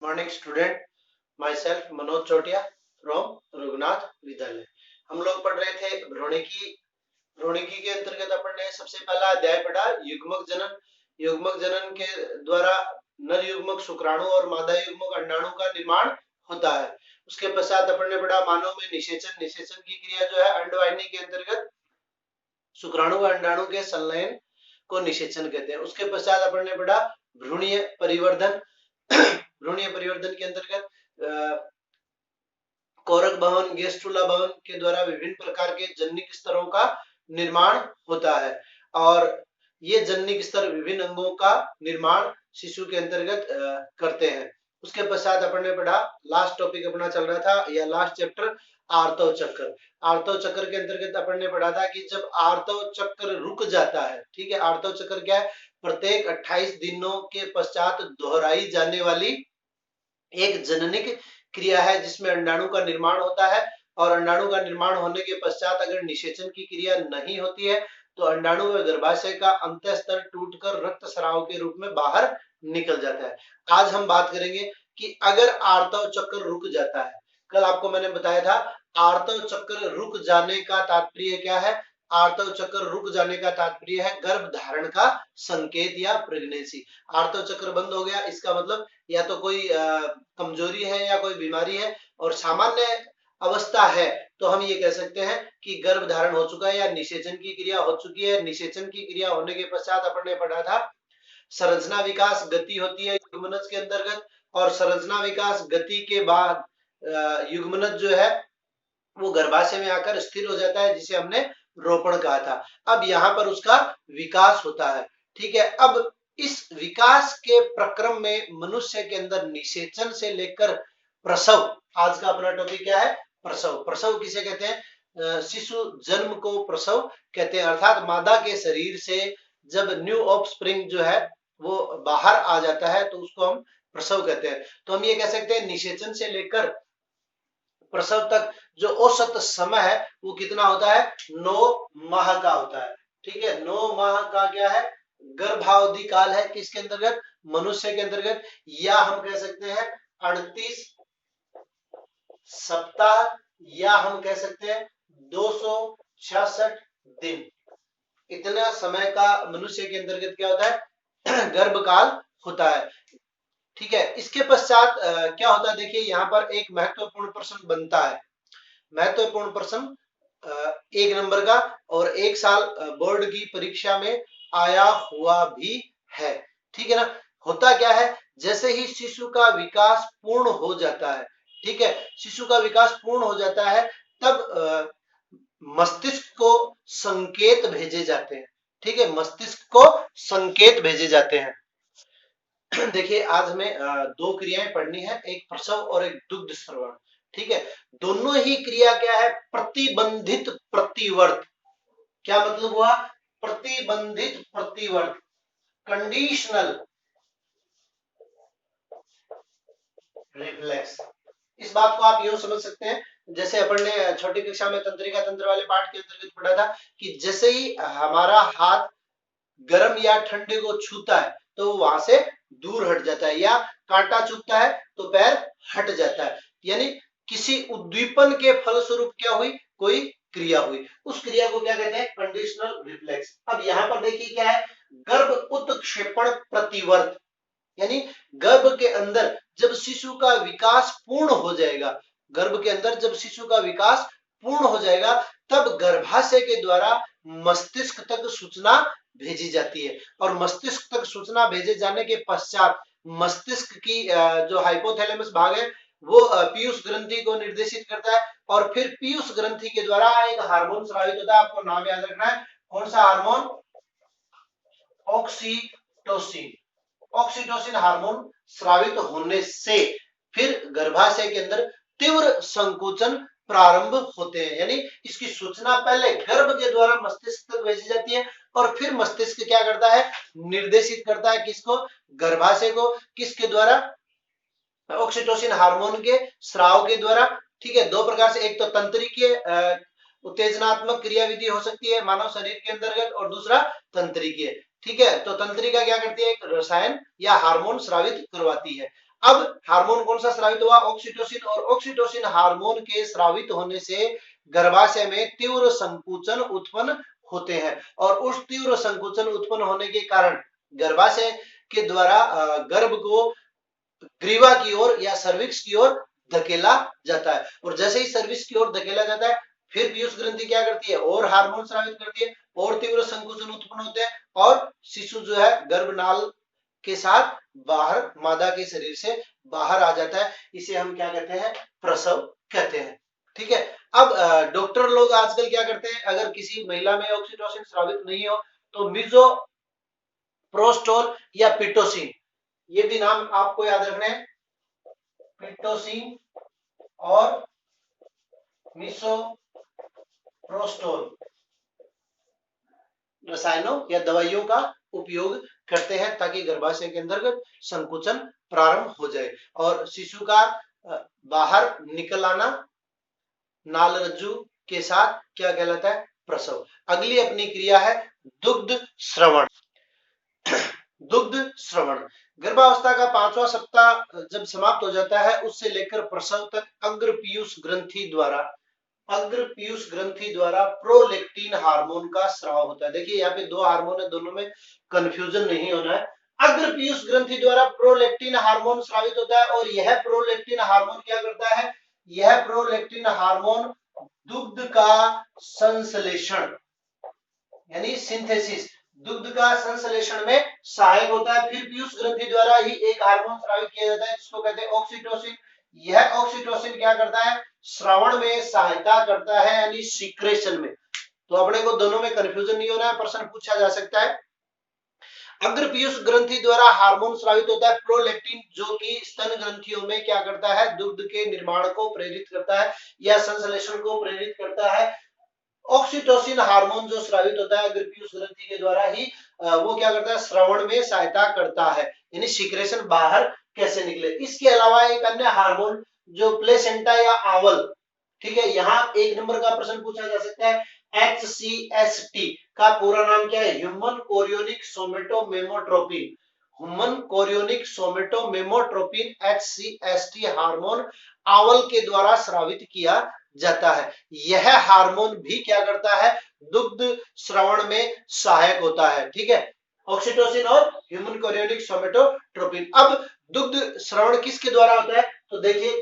Morning student, my self Manoj Chautiya from Raghunath Vidyalaya. हम लोग पढ़ रहे थे भ्रूणिकी के अंतर्गत अपन ने सबसे पहला अध्याय पढ़ा युग्मक जनन। युग्मक जनन के द्वारा नर युग्मक शुक्राणु और मादा युग्मक अंडाणु का निर्माण होता है। उसके पश्चात अपन ने पढ़ा मानव में निषेचन। निषेचन की क्रिया जो है अंडवाहिनी के अंतर्गत शुक्राणु व अंडाणु के संलयन को निषेचन कहते हैं। उसके पश्चात अपन ने पढ़ा भ्रूणीय परिवर्धन। भ्रूणीय परिवर्धन के अंतर्गत कोरक भवन, गेस्ट्रुला भवन के द्वारा विभिन्न प्रकार के जनिक स्तरों का निर्माण होता है और ये जनिक स्तर विभिन्न अंगों का निर्माण शिशु के अंतर्गत करते हैं। उसके पश्चात अपन ने पढ़ा, लास्ट टॉपिक अपना चल रहा था या लास्ट चैप्टर आर्तव चक्र। आर्तव चक्र के अंतर्गत अपन ने पढ़ा था कि जब आर्तव चक्र रुक जाता है, ठीक है, आर्तव चक्र क्या है? प्रत्येक 28 दिनों के पश्चात दोहराई जाने वाली एक जननिक क्रिया है जिसमें अंडाणु का निर्माण होता है और अंडाणु का निर्माण होने के पश्चात अगर निषेचन की क्रिया नहीं होती है तो अंडाणु व गर्भाशय का अंतःस्तर टूटकर रक्त स्राव के रूप में बाहर निकल जाता है। आज हम बात करेंगे कि अगर आर्तव चक्र रुक जाता है। कल आपको मैंने बताया था आर्तव चक्र रुक जाने का तात्पर्य क्या है? आर्तव चक्र रुक जाने का तात्पर्य है गर्भ धारण का संकेत या प्रेगनेंसी। आर्तव चक्र बंद हो गया इसका मतलब या तो कोई कमजोरी है या कोई बीमारी है, और सामान्य अवस्था है तो हम ये कह सकते हैं कि गर्भ धारण हो चुका है या निषेचन की क्रिया हो चुकी है। निषेचन की क्रिया होने के पश्चात अपन ने पढ़ा था संरचना विकास गति होती है युग्मनज के अंतर्गत, और संरचना विकास गति के बाद युग्मनज जो है वो गर्भाशय में आकर स्थिर हो जाता है जिसे हमने रोपण कहा था। अब यहाँ पर उसका विकास होता है, ठीक है। अब इस विकास के प्रक्रम में मनुष्य के अंदर निषेचन से लेकर प्रसव, आज का अपना टॉपिक क्या है? प्रसव। प्रसव किसे कहते हैं? शिशु जन्म को प्रसव कहते हैं, अर्थात मादा के शरीर से जब न्यू ऑफस्प्रिंग जो है वो बाहर आ जाता है तो उसको हम प्रसव कहते हैं। तो हम ये कह सकते हैं निषेचन से लेकर प्रसव तक जो औसत समय है वो कितना होता है? 9 माह का होता है, ठीक है। 9 माह का क्या है? गर्भावधि काल है किसके अंतर्गत? मनुष्य के अंतर्गत, या हम कह सकते हैं 38 सप्ताह, या हम कह सकते हैं 266 दिन। इतना समय का मनुष्य के अंतर्गत क्या होता है? गर्भकाल होता है, ठीक है। इसके पश्चात क्या होता है? देखिए यहाँ पर एक महत्वपूर्ण प्रश्न बनता है, महत्वपूर्ण प्रश्न 1 नंबर का, और 1 साल बोर्ड की परीक्षा में आया हुआ भी है, ठीक है ना। होता क्या है? जैसे ही शिशु का विकास पूर्ण हो जाता है, ठीक है, शिशु का विकास पूर्ण हो जाता है तब मस्तिष्क को संकेत भेजे जाते हैं, ठीक है, मस्तिष्क को संकेत भेजे जाते हैं। देखिए आज हमें 2 क्रियाएं पढ़नी है, एक प्रसव और एक दुग्ध स्रवण, ठीक है। दोनों ही क्रिया क्या है? प्रतिबंधित प्रतिवर्त। क्या मतलब हुआ? प्रतिबंधित प्रतिवर्त, कंडीशनल रिफ्लेक्स। इस बात को आप यूं समझ सकते हैं जैसे अपन ने छोटी कक्षा में तंत्रिका तंत्र वाले पाठ के अंतर्गत पढ़ा था कि जैसे ही हमारा हाथ गर्म या ठंडे को छूता है तो वहां से दूर हट जाता है, या कांटा चुभता है तो पैर हट जाता है, यानी किसी उद्दीपन के फलस्वरूप क्या हुई? कोई क्रिया हुई। उस क्रिया को क्या कहते हैं? Conditional reflex. अब यहाँ पर देखिए क्या है? गर्भ उत्क्षेपण प्रतिवर्त, यानी गर्भ के अंदर जब शिशु का विकास पूर्ण हो जाएगा, गर्भ के अंदर जब शिशु का विकास पूर्ण हो जाएगा तब गर्भाशय के द्वारा मस्तिष्क तक सूचना भेजी जाती है, और मस्तिष्क तक सूचना भेजे जाने के पश्चात मस्तिष्क की जो हाइपोथैलेमस भाग है वो पीयूष ग्रंथि को निर्देशित करता है, और फिर पीयूष ग्रंथि के द्वारा एक हार्मोन स्रावित होता है। आपको नाम याद रखना है, कौन सा हार्मोन? ऑक्सीटोसिन। ऑक्सीटोसिन हार्मोन स्रावित होने से फिर गर्भाशय के अंदर तीव्र संकोचन प्रारंभ होते हैं, यानी इसकी सूचना पहले गर्भ के द्वारा मस्तिष्क तक भेजी जाती है और फिर मस्तिष्क क्या करता है? निर्देशित करता है किसको? गर्भाशय को। किसके द्वारा? ऑक्सीटोसिन हार्मोन के स्राव के द्वारा, ठीक है। 2 प्रकार से, एक तो तंत्रिकीय उत्तेजनात्मक क्रियाविधि हो सकती है मानव शरीर के अंतर्गत, और दूसरा तंत्रिकीय, ठीक है। तो तंत्रिका क्या करती है? एक रसायन या हार्मोन स्रावित करवाती है। अब हार्मोन कौन सा स्रावित हुआ? ऑक्सीटोसिन। और ऑक्सीटोसिन हार्मोन के स्रावित होने से गर्भाशय में तीव्र संकुचन उत्पन्न होते हैं और उस तीव्र संकुचन उत्पन्न होने के कारण गर्भाशय के द्वारा गर्भ को ग्रीवा की ओर या सर्विक्स की ओर धकेला जाता है। और जैसे ही सर्विक्स की ओर धकेला जाता है, फिर पीयूष ग्रंथि क्या करती है? और हार्मोन स्रावित करती है और तीव्र संकुचन उत्पन्न होते हैं और शिशु जो है गर्भनाल के साथ बाहर मादा के शरीर से बाहर आ जाता है। इसे हम क्या कहते हैं? प्रसव कहते हैं। ठीक है। अब डॉक्टर लोग आजकल क्या करते हैं, अगर किसी महिला में ऑक्सीटोसिन स्रावित नहीं हो तो मिजोप्रोस्टोल या पिटोसिन, ये भी नाम आपको याद रखने हैं, पिटोसिन और मिसोप्रोस्टोल रसायनों या दवाइयों का उपयोग करते हैं ताकि गर्भाशय के अंतर्गत संकुचन प्रारंभ हो जाए और शिशु का बाहर निकल आना नाल रज्जु के साथ क्या कहलाता है? प्रसव। अगली अपनी क्रिया है दुग्ध श्रवण। दुग्ध श्रवण गर्भावस्था का 5वां सप्ताह जब समाप्त हो जाता है, उससे लेकर प्रसव तक अग्र पीयूष ग्रंथि द्वारा प्रोलैक्टिन हार्मोन का स्राव होता है। देखिए यहाँ पे दो हार्मोन है, दोनों में कंफ्यूजन नहीं होना है। अग्र पीयूष ग्रंथि द्वारा प्रोलैक्टिन हार्मोन स्रावित होता है और यह प्रोलैक्टिन हार्मोन क्या करता है? यह प्रोलैक्टिन हार्मोन दुग्ध का संश्लेषण यानी सिंथेसिस, दुग्ध का संश्लेषण में सहायक होता है। फिर पीयूष ग्रंथि द्वारा ही एक हार्मोन स्रावित किया जाता है जिसको कहते हैं ऑक्सीटोसिन। यह ऑक्सीटोसिन क्या करता है? श्रवण में सहायता करता है यानी सीक्रेशन में। तो अपने को दोनों में कंफ्यूजन नहीं होना है, प्रश्न पूछा जा सकता है। अग्र पीयूष ग्रंथि द्वारा हार्मोन स्रावित होता है प्रोलैक्टिन, जो कि स्तन ग्रंथियों में क्या करता है? दुग्ध के निर्माण को प्रेरित करता है या संश्लेषण को प्रेरित करता है। ऑक्सीटोसिन हार्मोन जो स्रावित होता है अग्र पीयूष ग्रंथि के द्वारा ही, वो क्या करता है? श्रवण में सहायता करता है यानी सीक्रेशन बाहर कैसे निकले। इसके अलावा एक अन्य हार्मोन जो प्लेसेंटा या आंवल, ठीक है, यहाँ 1 नंबर का प्रश्न पूछा जा सकता है। HCST का पूरा नाम क्या है? Human chorionic somatomammotropin. Human chorionic somatomammotropin HCST hormone आंवल के द्वारा स्रावित किया जाता है। यह हार्मोन भी क्या करता है? दुग्ध श्रवण में सहायक होता है। ठीक है, ऑक्सीटोसिन और ह्यूमन कोरियोनिक सोमेटोट्रोपिन। अब दुग्ध श्रवण किसके द्वारा होता है? तो देखिए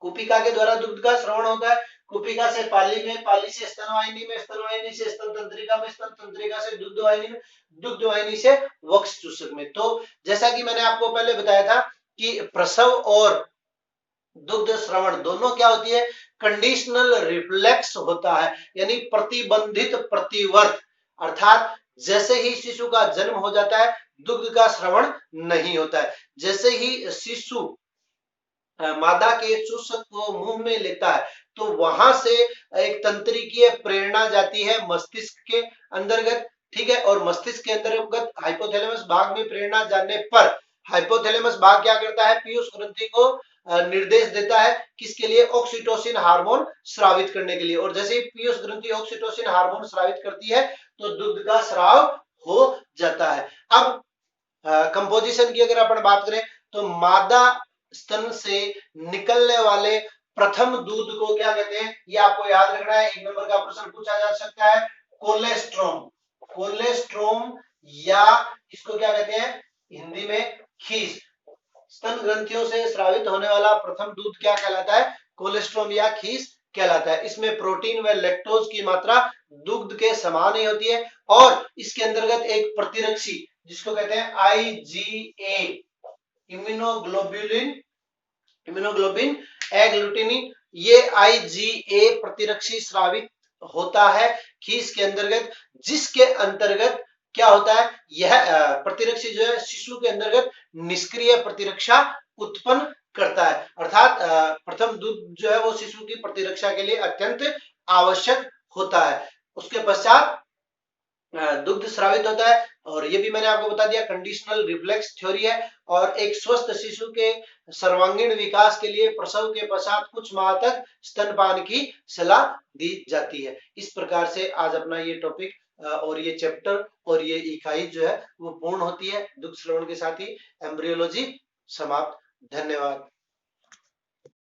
कुपिका के द्वारा दुग्ध का श्रवण होता है। कुपिका से पाली में, पाली से स्तनवाहिनी में, स्तनवाहिनी से स्तन तंत्रिका में, स्तन तंत्रिका से दुग्धवाहिनी में, दुग्धवाहिनी से वक्ष चूसक में। तो जैसा कि मैंने आपको पहले बताया था कि प्रसव और दुग्ध श्रवण दोनों क्या होती है? कंडीशनल रिफ्लेक्स होता है यानी प्रतिबंधित प्रतिवर्त, अर्थात जैसे ही शिशु का जन्म हो जाता है दुग्ध का श्रवण नहीं होता है। जैसे ही शिशु मादा के चूसक को मुंह में लेता है तो वहां से एक तंत्रिकीय प्रेरणा जाती है मस्तिष्क के अंतर्गत। ठीक है, और मस्तिष्क के अंतर्गत हाइपोथैलेमस भाग में प्रेरणा जाने पर हाइपोथैलेमस भाग क्या करता है? पीयूष ग्रंथि को निर्देश देता है किसके लिए? ऑक्सीटोसिन हार्मोन स्रावित करने के लिए। और जैसे ही पीयूष ग्रंथि ऑक्सीटोसिन हार्मोन स्रावित करती है तो दुग्ध का स्राव हो जाता है। अब कंपोजिशन की अगर अपन बात करें तो मादा स्तन से निकलने वाले प्रथम दूध को क्या कहते हैं? ये आपको याद रखना है, 1 नंबर का प्रश्न पूछा जा सकता है। कोलेस्ट्रोम, कोलेस्ट्रोम या इसको क्या कहते हैं हिंदी में? खीस। स्तन ग्रंथियों से स्रावित होने वाला प्रथम दूध क्या कहलाता है? कोलेस्ट्रोम या खीस कहलाता है। इसमें प्रोटीन व लैक्टोज की मात्रा दुग्ध के समान ही होती है और इसके अंतर्गत एक प्रतिरक्षी जिसको कहते हैं IgA इम्यूनोग्लोबिन एग्लूटिनिन, ये IgA प्रतिरक्षी स्रावित होता है खीस के अंतर्गत, जिसके अंतर्गत क्या होता है? यह प्रतिरक्षी जो है शिशु के अंतर्गत निष्क्रिय प्रतिरक्षा उत्पन्न करता है, अर्थात प्रथम दूध जो है वो शिशु की प्रतिरक्षा के लिए अत्यंत आवश्यक होता है। उसके पश्चात दुग्ध स्रावित होता है और ये भी मैंने आपको बता दिया कंडीशनल रिफ्लेक्स थ्योरी है। और एक स्वस्थ शिशु के सर्वांगीण विकास के लिए प्रसव के पश्चात कुछ माह तक स्तनपान की सलाह दी जाती है। इस प्रकार से आज अपना ये टॉपिक और ये चैप्टर और ये इकाई जो है वो पूर्ण होती है। दुग्ध श्रवण के साथ ही एम्ब्रियोलॉजी समाप्त। धन्यवाद।